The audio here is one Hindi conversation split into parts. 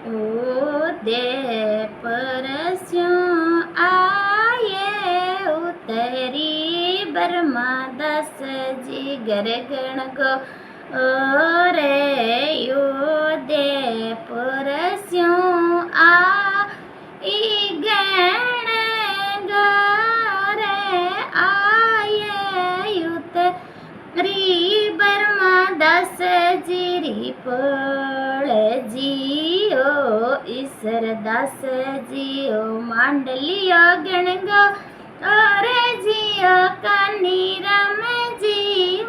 उदे परस्यों आये उतरी ब्रह्मदास जी घर गण गो रे उदे परस्यों आई गण गरे आये उतरी ब्रह्मदास जी री पळ जियो ईश्वरदास जियो मांडलियो गण गो रे जियो कानी राम जी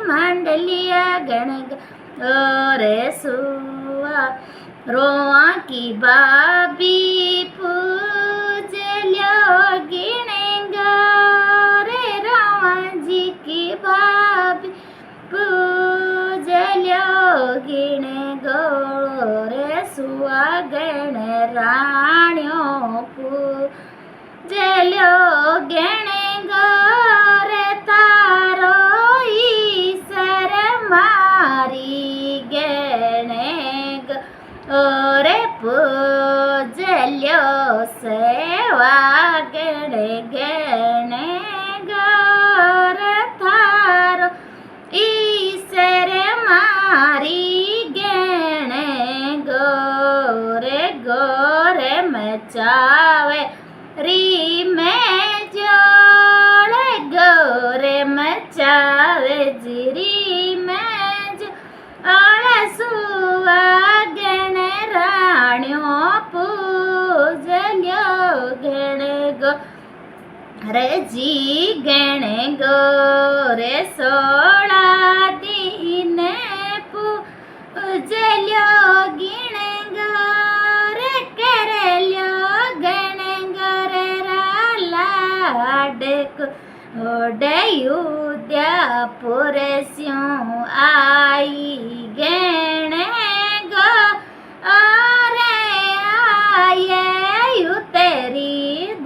मांडलिया गण गो रे सुआ रोआ की बाबी पूज लो गिणेगा रे रोआ जी की बाबी पूज लो गिणे गो रे सुआ गण राण्यो पूज लो गणे गो रे तारो ईश्वर मारी गणे गो रे पूज लो सेवा गणे गणे गो रे थारो ईश्वर मारी गणे गोरे मचावे री में जोड़ गोरे मचावे जिरी में जोड़ सुवा गण राण्यो पूज लो गण गो रे जी गण गो रे 16 दिन पूज लो गिण गो रे कर लो गण गो रे लाड उदया पुरस्यों आई गण गो रे आये उतरी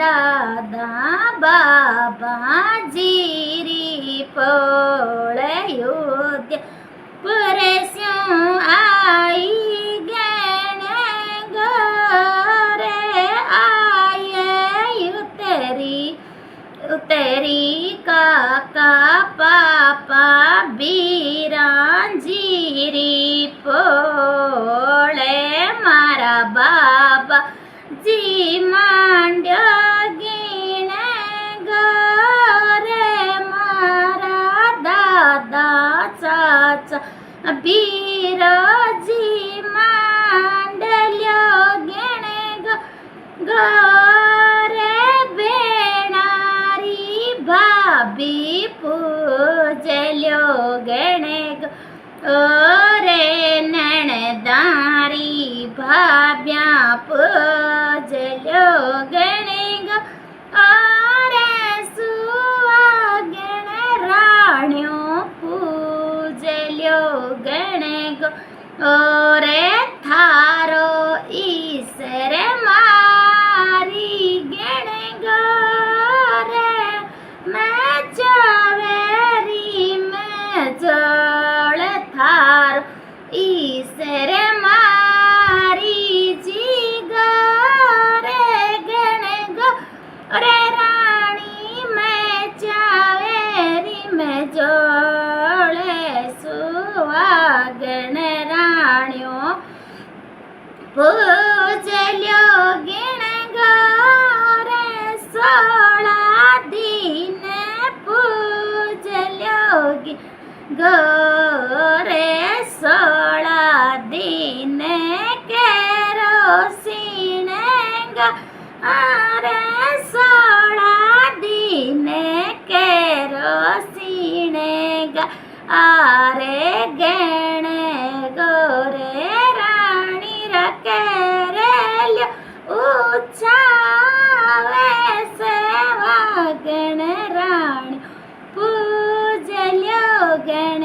दादा बाबा जीरी पोल उदया पुरस्यों आई गण गो रे आये उतरी काका पापा बीरान जीरी पोले मारा बाबा जी मांड्यो गिण गो रे मारा दादा चाचा बीरो जी मांडल्यो गिण गो रे बेणारी भाभी पूज लो गण गो रे नणदारी भाभ्या पूज लो गण गो रे सुआ गण राण्यो पूज लो गण गो रे थारो ईश्वर मारी गण गो रे मैं चावेरी मैं जोड़ थारो ईश्वर मारी जी गो रे गण गो रे रानी मैं चावेरी मैं जोड़े सुवा गण राण्यो पूज लो गिण गो रे 16 दिन पूज लो गो रे 16 दिन केरोसिन गो रे 16 दिन केरोसिन गो आरे गण गो रे रानी रकेरेल्यो ऊंचा सेवा गण राणी पूज लो गण